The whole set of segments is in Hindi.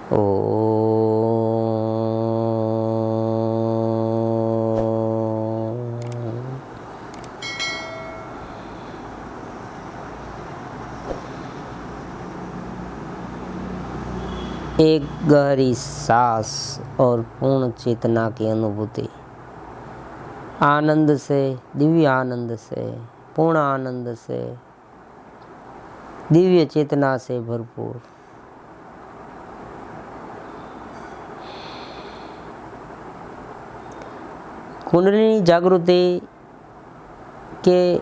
ओ एक गहरी सांस और पूर्ण चेतना की अनुभूति, आनंद से, दिव्य आनंद से, पूर्ण आनंद से, दिव्य चेतना से भरपूर। कुंडलिनी जागृति के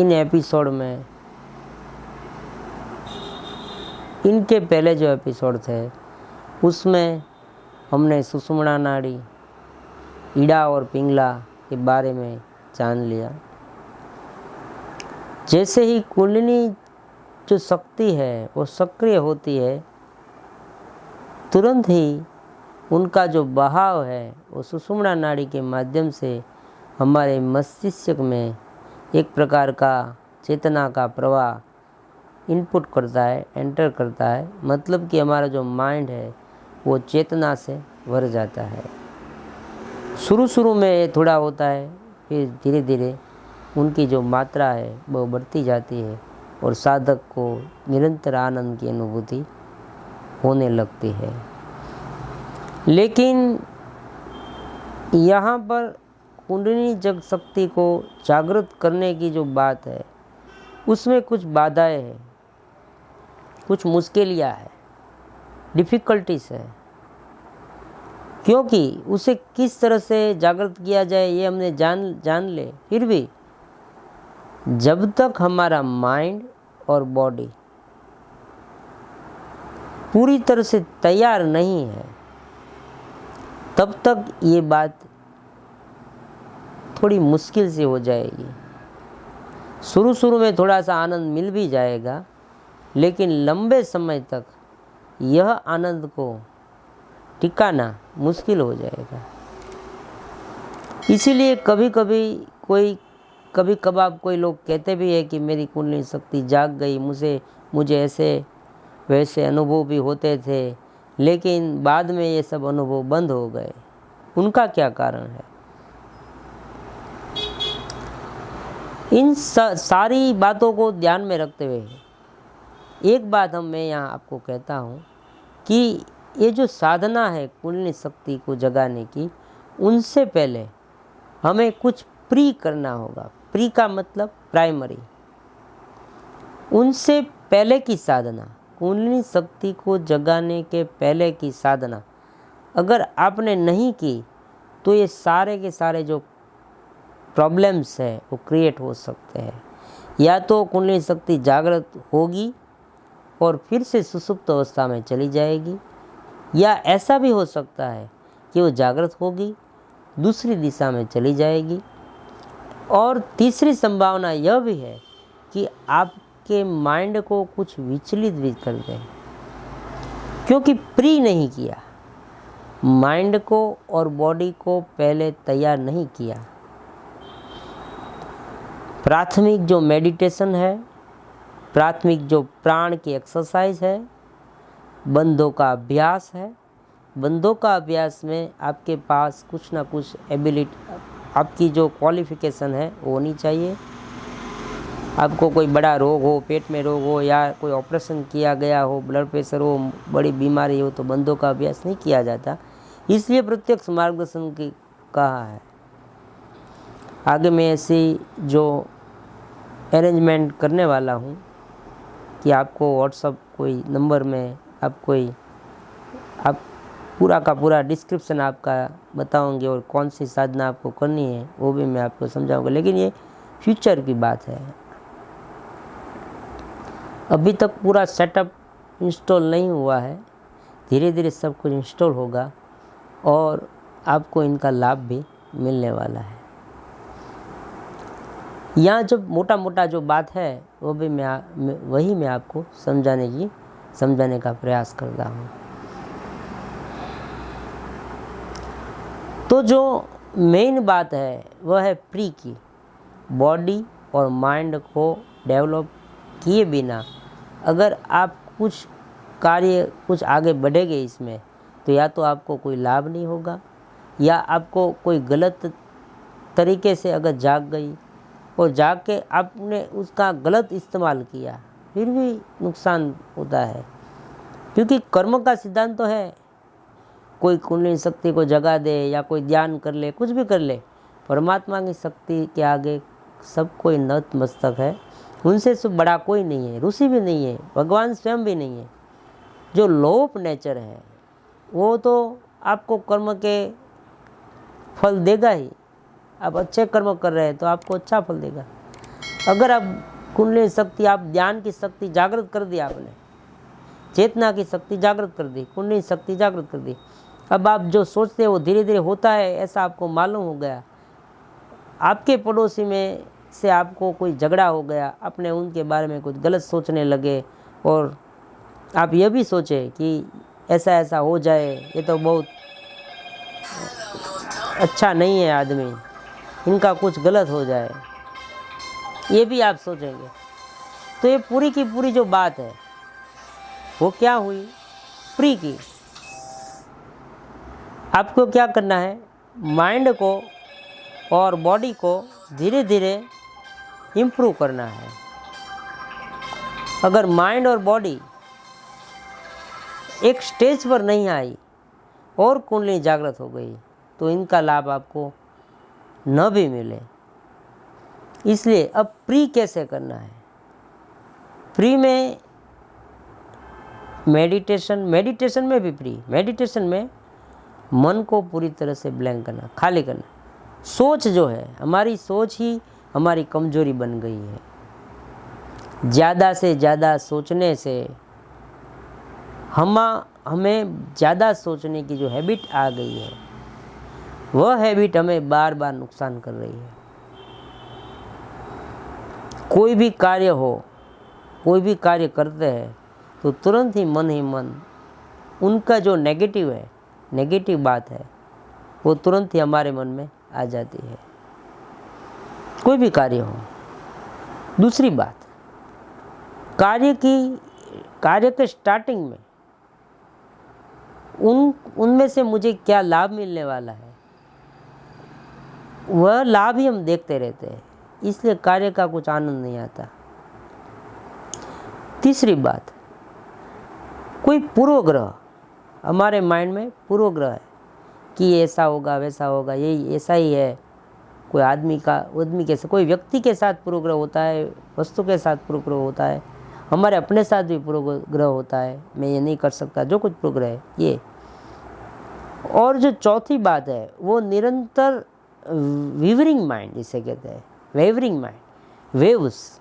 इन एपिसोड में, इनके पहले जो एपिसोड थे उसमें हमने सुषुम्ना नाड़ी, ईड़ा और पिंगला के बारे में जान लिया। जैसे ही कुंडलिनी जो शक्ति है वो सक्रिय होती है, तुरंत ही उनका जो बहाव है वो सुषुम्ना नाड़ी के माध्यम से हमारे मस्तिष्क में एक प्रकार का चेतना का प्रवाह इनपुट करता है, एंटर करता है। मतलब कि हमारा जो माइंड है वो चेतना से भर जाता है। शुरू में ये थोड़ा होता है, फिर धीरे धीरे उनकी जो मात्रा है वो बढ़ती जाती है और साधक को निरंतर आनंद की अनुभूति होने लगती है। लेकिन यहाँ पर कुंडलिनी जग शक्ति को जागृत करने की जो बात है उसमें कुछ बाधाएं हैं, कुछ मुश्किलियाँ हैं, डिफ़िकल्टीज है। क्योंकि उसे किस तरह से जागृत किया जाए ये हमने जान ले, फिर भी जब तक हमारा माइंड और बॉडी पूरी तरह से तैयार नहीं है तब तक ये बात थोड़ी मुश्किल से हो जाएगी। शुरू में थोड़ा सा आनंद मिल भी जाएगा, लेकिन लंबे समय तक यह आनंद को टिकाना मुश्किल हो जाएगा। इसीलिए कभी कभार कोई लोग कहते भी है कि मेरी कुंडलिनी शक्ति जाग गई, मुझे ऐसे वैसे अनुभव भी होते थे, लेकिन बाद में ये सब अनुभव बंद हो गए। उनका क्या कारण है? इन सारी बातों को ध्यान में रखते हुए एक बात मैं यहाँ आपको कहता हूँ कि ये जो साधना है कुंडलिनी शक्ति को जगाने की, उनसे पहले हमें कुछ प्री करना होगा। प्री का मतलब प्राइमरी। उनसे पहले की साधना, कुंडलिनी शक्ति को जगाने के पहले की साधना अगर आपने नहीं की तो ये सारे के सारे जो प्रॉब्लम्स है वो क्रिएट हो सकते हैं। या तो कुंडलिनी शक्ति जागृत होगी और फिर से सुसुप्त अवस्था में चली जाएगी, या ऐसा भी हो सकता है कि वो जागृत होगी, दूसरी दिशा में चली जाएगी, और तीसरी संभावना यह भी है कि आपके माइंड को कुछ विचलित भी कर दें, क्योंकि प्री नहीं किया, माइंड को और बॉडी को पहले तैयार नहीं किया। प्राथमिक जो मेडिटेशन है, प्राथमिक जो प्राण की एक्सरसाइज है, बंधों का अभ्यास है, बंधों का अभ्यास में आपके पास कुछ ना कुछ एबिलिटी, आपकी जो क्वालिफिकेशन है वो होनी चाहिए। आपको कोई बड़ा रोग हो, पेट में रोग हो, या कोई ऑपरेशन किया गया हो, ब्लड प्रेशर हो, बड़ी बीमारी हो, तो बंधों का अभ्यास नहीं किया जाता। इसलिए प्रत्यक्ष मार्गदर्शन की कहा है। आगे मैं ऐसी जो अरेंजमेंट करने वाला हूँ कि आपको व्हाट्सअप कोई नंबर में आप पूरा का पूरा डिस्क्रिप्शन आपका बताऊंगे और कौन सी साधना आपको करनी है वो भी मैं आपको समझाऊंगा। लेकिन ये फ्यूचर की बात है, अभी तक पूरा सेटअप इंस्टॉल नहीं हुआ है। धीरे धीरे सब कुछ इंस्टॉल होगा और आपको इनका लाभ भी मिलने वाला है। यहाँ जब मोटा मोटा जो बात है वो भी वही मैं आपको समझाने का प्रयास करता हूँ। तो जो मेन बात है वह है प्री की। बॉडी और माइंड को डेवलप किए बिना अगर आप कुछ कार्य कुछ आगे बढ़ेंगे इसमें, तो या तो आपको कोई लाभ नहीं होगा, या आपको कोई गलत तरीके से अगर जाग गई और जाग के आपने उसका गलत इस्तेमाल किया, फिर भी नुकसान होता है। क्योंकि कर्म का सिद्धांत तो है, कोई कुंडली शक्ति को जगा दे या कोई ध्यान कर ले, कुछ भी कर ले, परमात्मा की शक्ति के आगे सब कोई नतमस्तक है। उनसे सब बड़ा कोई नहीं है, ऋषि भी नहीं है, भगवान स्वयं भी नहीं है। जो लॉ ऑफ नेचर है वो तो आपको कर्म के फल देगा ही। आप अच्छे कर्म कर रहे हैं तो आपको अच्छा फल देगा। अगर आप कुंडली शक्ति, आप ध्यान की शक्ति जागृत कर दी, आपने चेतना की शक्ति जागृत कर दी, कुंडली शक्ति जागृत कर दी, अब आप जो सोचते हैं वो धीरे धीरे होता है, ऐसा आपको मालूम हो गया। आपके पड़ोसी में से आपको कोई झगड़ा हो गया, आपने उनके बारे में कुछ गलत सोचने लगे और आप ये भी सोचे कि ऐसा ऐसा हो जाए, ये तो बहुत अच्छा नहीं है आदमी, इनका कुछ गलत हो जाए, ये भी आप सोचेंगे। तो ये पूरी की पूरी जो बात है वो क्या हुई, प्री की। आपको क्या करना है, माइंड को और बॉडी को धीरे धीरे इम्प्रूव करना है। अगर माइंड और बॉडी एक स्टेज पर नहीं आई और कुंडली जागृत हो गई तो इनका लाभ आपको न भी मिले। इसलिए अब प्री कैसे करना है, प्री में मेडिटेशन में भी प्री मेडिटेशन में मन को पूरी तरह से ब्लैंक करना, खाली करना। सोच जो है, हमारी सोच ही हमारी कमजोरी बन गई है। ज़्यादा से ज़्यादा सोचने से हमें ज़्यादा सोचने की जो हैबिट आ गई है, वह हैबिट हमें बार बार नुकसान कर रही है। कोई भी कार्य हो, कोई भी कार्य करते हैं तो तुरंत ही मन उनका जो नेगेटिव बात है वो तुरंत ही हमारे मन में आ जाती है, कोई भी कार्य हो। दूसरी बात, कार्य के स्टार्टिंग में उनमें से मुझे क्या लाभ मिलने वाला है, वह लाभ ही हम देखते रहते हैं, इसलिए कार्य का कुछ आनंद नहीं आता। तीसरी बात, कोई पूर्वग्रह, हमारे माइंड में पूर्वग्रह है कि ऐसा होगा वैसा होगा, यही ऐसा ही है। कोई आदमी के साथ, कोई व्यक्ति के साथ पूर्वग्रह होता है, वस्तु के साथ पूर्वग्रह होता है, हमारे अपने साथ भी पूर्वग्रह होता है, मैं ये नहीं कर सकता, जो कुछ पूर्वग्रह है ये। और जो चौथी बात है वो निरंतर वीवरिंग माइंड, जिसे कहते हैं वेवरिंग माइंड, वेव्स,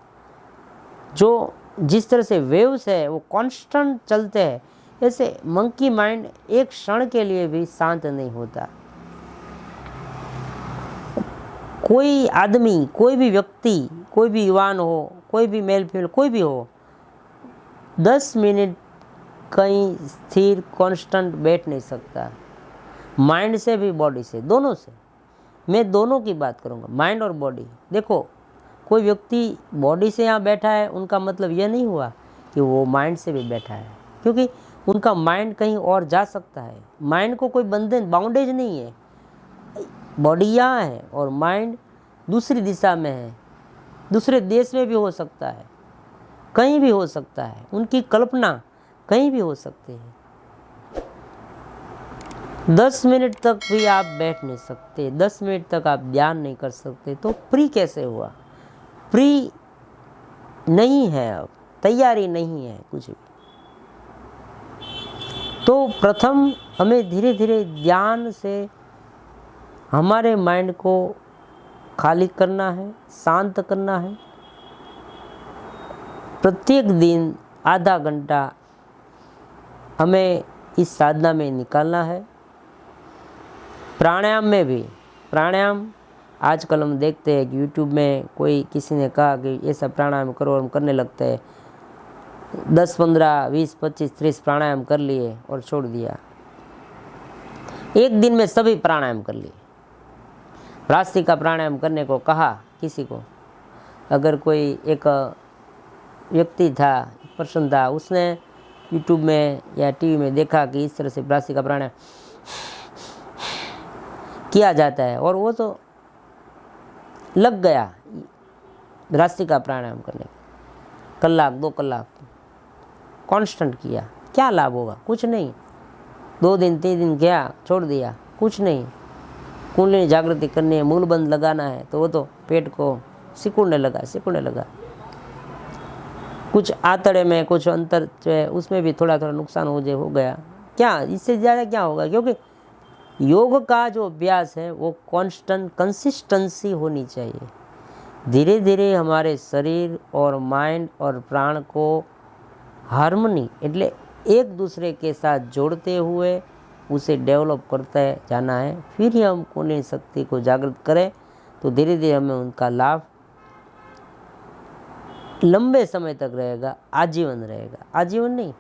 जो जिस तरह से वेव्स है वो कांस्टेंट चलते हैं, ऐसे मंकी माइंड एक क्षण के लिए भी शांत नहीं होता। कोई आदमी, कोई भी व्यक्ति, कोई भी युवान हो, कोई भी मेल फीमेल, कोई भी हो, 10 मिनट कहीं स्थिर कांस्टेंट बैठ नहीं सकता, माइंड से भी बॉडी से, दोनों से। मैं दोनों की बात करूँगा, माइंड और बॉडी। देखो, कोई व्यक्ति बॉडी से यहाँ बैठा है, उनका मतलब ये नहीं हुआ कि वो माइंड से भी बैठा है, क्योंकि उनका माइंड कहीं और जा सकता है। माइंड को कोई बाउंडेज नहीं है, बॉडी यहाँ है और माइंड दूसरी दिशा में है, दूसरे देश में भी हो सकता है, कहीं भी हो सकता है, उनकी कल्पना कहीं भी हो सकती है। 10 मिनट तक भी आप बैठ नहीं सकते, 10 मिनट तक आप ध्यान नहीं कर सकते, तो प्री कैसे हुआ? प्री नहीं है, अब तैयारी नहीं है कुछ भी। तो प्रथम हमें धीरे धीरे ध्यान से हमारे माइंड को खाली करना है, शांत करना है। प्रत्येक दिन आधा घंटा हमें इस साधना में निकालना है। प्राणायाम में भी, प्राणायाम आजकल हम देखते हैं कि यूट्यूब में कोई किसी ने कहा कि ऐसा प्राणायाम करो, और हम करने लगते हैं। 10, 15, 20, 25, 30 प्राणायाम कर लिए और छोड़ दिया। एक दिन में सभी प्राणायाम कर लिए। रास्ती का प्राणायाम करने को कहा किसी को, अगर कोई एक व्यक्ति था, पर्सन था, उसने यूट्यूब में या टीवी में देखा कि इस तरह से भ्रासिका प्राणायाम किया जाता है, और वो तो लग गया भ्रासिका प्राणायाम करने, कलाक 2 कलाक कांस्टेंट किया, क्या लाभ होगा? कुछ नहीं। 2 दिन 3 दिन गया, छोड़ दिया, कुछ नहीं। कुंडलिनी जागृति करनी है, मूलबंध लगाना है, तो वो तो पेट को सिकुड़ने लगा। कुछ आंतड़े में कुछ अंतर जो है उसमें भी थोड़ा नुकसान हो गया, क्या इससे ज़्यादा क्या होगा? क्योंकि योग का जो अभ्यास है वो कांस्टेंट कंसिस्टेंसी होनी चाहिए। धीरे धीरे हमारे शरीर और माइंड और प्राण को हार्मनी એટલે एक दूसरे के साथ जोड़ते हुए उसे डेवलप करते जाना है। फिर ही हम कुंडलिनी शक्ति को जागृत करें तो धीरे धीरे हमें उनका लाभ लंबे समय तक रहेगा, आजीवन रहेगा। आजीवन नहीं,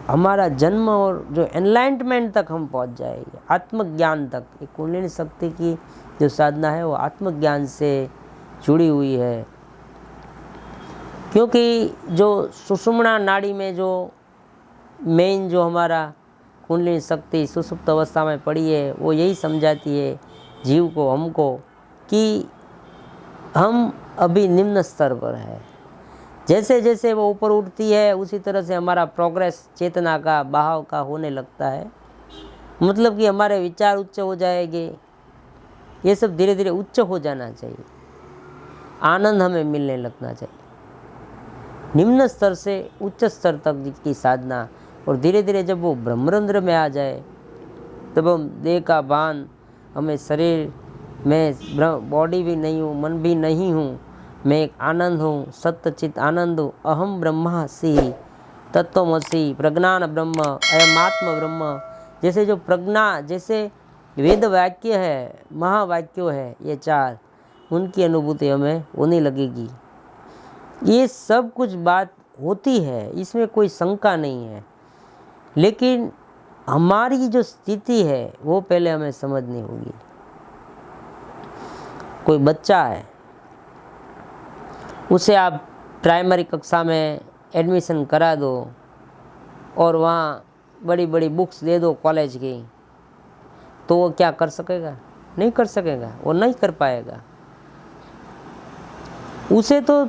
हमारा जन्म और जो एनलाइटमेंट तक हम पहुंच जाएंगे, आत्मज्ञान तक। ये कुंडलिनी शक्ति की जो साधना है वो आत्मज्ञान से जुड़ी हुई है, क्योंकि जो सुषुम्ना नाड़ी में जो मेन जो हमारा कुंडलिनी शक्ति सुसुप्त अवस्था में पड़ी है वो यही समझाती है जीव को, हमको, कि हम अभी निम्न स्तर पर है। जैसे जैसे वो ऊपर उठती है उसी तरह से हमारा प्रोग्रेस चेतना का बहाव का होने लगता है। मतलब कि हमारे विचार उच्च हो जाएंगे, ये सब धीरे धीरे उच्च हो जाना चाहिए, आनंद हमें मिलने लगना चाहिए। निम्न स्तर से उच्च स्तर तक की साधना, और धीरे धीरे जब वो ब्रह्मरंध्र में आ जाए तब हम देह का भान, हमें शरीर में बॉडी भी नहीं हूँ, मन भी नहीं हूँ, मैं एक आनंद हूँ, सत्य चित आनंद हूँ, अहम ब्रह्मासि तत्वमसि, प्रज्ञान ब्रह्म, अयमात्म ब्रह्म। जैसे जो प्रज्ञा, जैसे वेद वाक्य है, महावाक्यों है, ये 4, उनकी अनुभूति हमें होने लगेगी। ये सब कुछ बात होती है, इसमें कोई शंका नहीं है, लेकिन हमारी जो स्थिति है वो पहले हमें समझनी होगी। कोई बच्चा है, उसे आप प्राइमरी कक्षा में एडमिशन करा दो और वहाँ बड़ी बड़ी बुक्स दे दो कॉलेज की, तो वो क्या कर सकेगा? नहीं कर सकेगा, वो नहीं कर पाएगा। उसे तो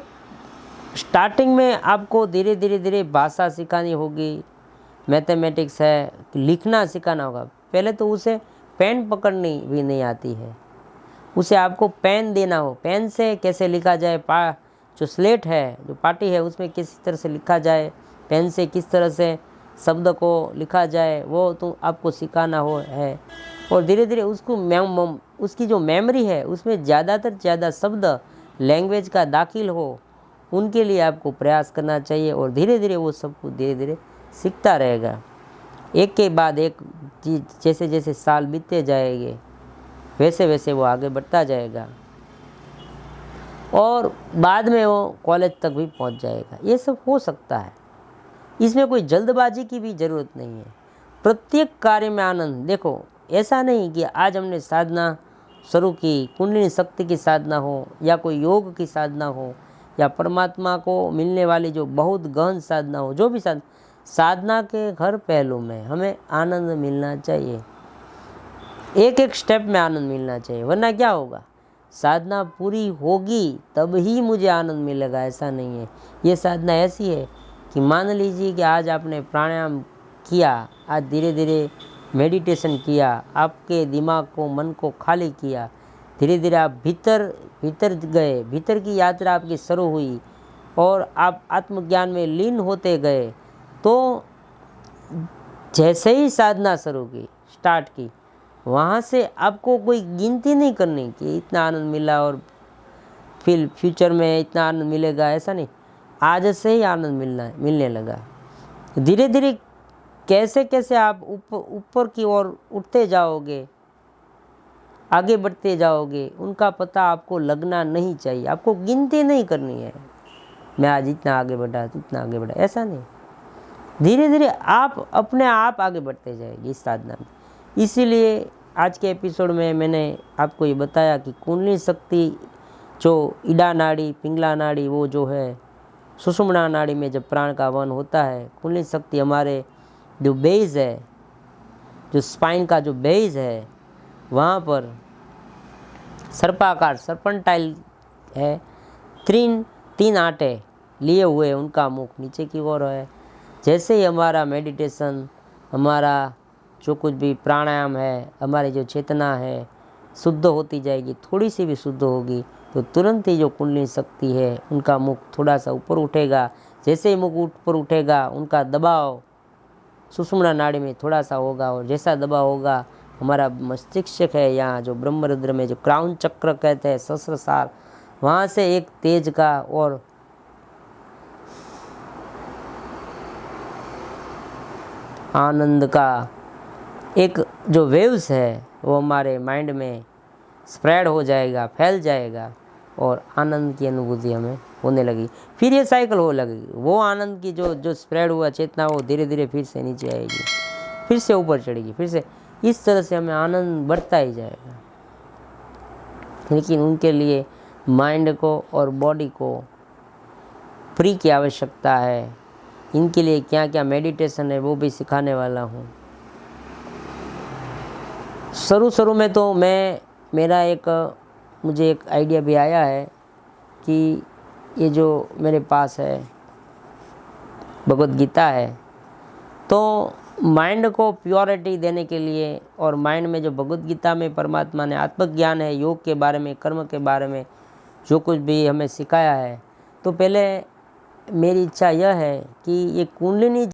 स्टार्टिंग में आपको धीरे धीरे भाषा सिखानी होगी, मैथमेटिक्स है, लिखना सिखाना होगा। पहले तो उसे पेन पकड़नी भी नहीं आती है, उसे आपको पेन देना हो, पेन से कैसे लिखा जाए, जो स्लेट है, जो पाटी है, उसमें किस तरह से लिखा जाए, पेन से किस तरह से शब्द को लिखा जाए, वो तो आपको सिखाना है। और धीरे धीरे उसकी जो मेमोरी है उसमें ज़्यादातर ज़्यादा शब्द लैंग्वेज का दाखिल हो, उनके लिए आपको प्रयास करना चाहिए। और धीरे धीरे वो सब कुछ धीरे धीरे सीखता रहेगा, एक के बाद एक चीज़। जैसे जैसे साल बीतते जाएंगे वैसे वैसे वो आगे बढ़ता जाएगा और बाद में वो कॉलेज तक भी पहुंच जाएगा। ये सब हो सकता है, इसमें कोई जल्दबाजी की भी ज़रूरत नहीं है। प्रत्येक कार्य में आनंद। देखो, ऐसा नहीं कि आज हमने साधना शुरू की, कुंडलिनी शक्ति की साधना हो या कोई योग की साधना हो या परमात्मा को मिलने वाली जो बहुत गहन साधना हो, जो भी साधना के हर पहलू में हमें आनंद मिलना चाहिए, एक एक स्टेप में आनंद मिलना चाहिए। वरना क्या होगा, साधना पूरी होगी तब ही मुझे आनंद मिलेगा, ऐसा नहीं है। ये साधना ऐसी है कि मान लीजिए कि आज आपने प्राणायाम किया, आज धीरे धीरे मेडिटेशन किया, आपके दिमाग को, मन को खाली किया, धीरे धीरे आप भीतर गए, भीतर की यात्रा आपकी शुरू हुई और आप आत्मज्ञान में लीन होते गए। तो जैसे ही साधना शुरू की, स्टार्ट की, वहाँ से आपको कोई गिनती नहीं करनी कि इतना आनंद मिला और फिर फ्यूचर में इतना आनंद मिलेगा, ऐसा नहीं। आज से ही आनंद मिलने लगा। धीरे धीरे कैसे कैसे आप ऊपर की ओर उठते जाओगे, आगे बढ़ते जाओगे, उनका पता आपको लगना नहीं चाहिए। आपको गिनती नहीं करनी है, मैं आज इतना आगे बढ़ा, इतना आगे बढ़ा, ऐसा नहीं। धीरे धीरे आप अपने आप आगे बढ़ते जाएंगे इस साधना में। इसीलिए आज के एपिसोड में मैंने आपको ये बताया कि कुंडलिनी शक्ति, जो इडा नाड़ी, पिंगला नाड़ी, वो जो है सुषुम्ना नाड़ी में जब प्राण का वहन होता है, कुंडलिनी शक्ति हमारे जो बेस है, जो स्पाइन का जो बेस है, वहाँ पर सर्पाकार सर्पंटाइल है, तीन आटे लिए हुए उनका मुख नीचे की ओर है। जैसे ही हमारा मेडिटेशन, हमारा जो कुछ भी प्राणायाम है, हमारी जो चेतना है शुद्ध होती जाएगी, थोड़ी सी भी शुद्ध होगी तो तुरंत ही जो कुंडलिनी शक्ति है उनका मुख थोड़ा सा ऊपर उठेगा। जैसे ही मुख ऊपर उठेगा उनका दबाव सुषुम्ना नाड़ी में थोड़ा सा होगा, और जैसा दबाव होगा हमारा मस्तिष्क है, यहाँ जो ब्रह्मरुद्र में जो क्राउन चक्र कहते हैं, सहस्त्रसार, वहाँ से एक तेज का और आनंद का एक जो वेव्स है वो हमारे माइंड में स्प्रेड हो जाएगा, फैल जाएगा, और आनंद की अनुभूति हमें होने लगी। फिर ये साइकिल हो लगेगी, वो आनंद की जो स्प्रेड हुआ चेतना वो धीरे धीरे फिर से नीचे आएगी, फिर से ऊपर चढ़ेगी, फिर से इस तरह से हमें आनंद बढ़ता ही जाएगा। लेकिन उनके लिए माइंड को और बॉडी को फ्री की आवश्यकता है। इनके लिए क्या क्या मेडिटेशन है वो भी सिखाने वाला हूँ। शुरू में तो मुझे एक आइडिया भी आया है कि ये जो मेरे पास है भगवद गीता है, तो माइंड को प्योरिटी देने के लिए, और माइंड में जो भगवद गीता में परमात्मा ने आत्मज्ञान है, योग के बारे में, कर्म के बारे में जो कुछ भी हमें सिखाया है, तो पहले मेरी इच्छा यह है कि ये कुंडलिनी